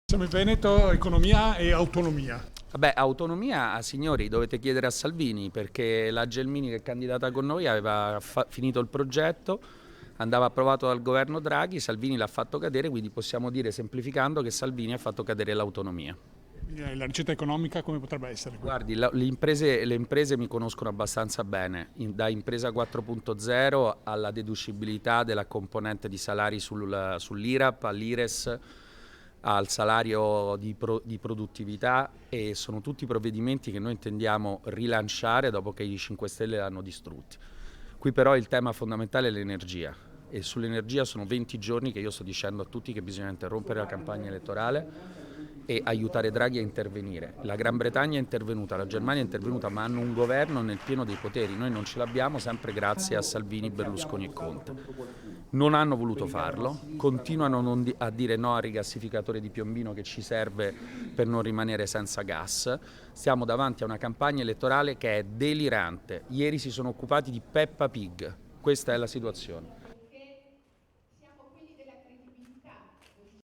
Siamo in Veneto, economia e autonomia. Vabbè, autonomia, signori, dovete chiedere a Salvini perché la Gelmini che è candidata con noi aveva finito il progetto, andava approvato dal governo Draghi, Salvini l'ha fatto cadere, quindi possiamo dire semplificando che Salvini ha fatto cadere l'autonomia. Quindi la ricetta economica come potrebbe essere? Guardi, le imprese mi conoscono abbastanza bene, da impresa 4.0 alla deducibilità della componente di salari sull'IRAP, all'IRES, al salario di produttività, e sono tutti provvedimenti che noi intendiamo rilanciare dopo che i 5 Stelle l'hanno distrutti. Qui però il tema fondamentale è l'energia, e sull'energia sono 20 giorni che io sto dicendo a tutti che bisogna interrompere la campagna elettorale e aiutare Draghi a intervenire. La Gran Bretagna è intervenuta, la Germania è intervenuta, ma hanno un governo nel pieno dei poteri. Noi non ce l'abbiamo, sempre grazie a Salvini, Berlusconi e Conte. Non hanno voluto farlo, continuano a dire no al rigassificatore di Piombino che ci serve per non rimanere senza gas. Stiamo davanti a una campagna elettorale che è delirante. Ieri si sono occupati di Peppa Pig, questa è la situazione.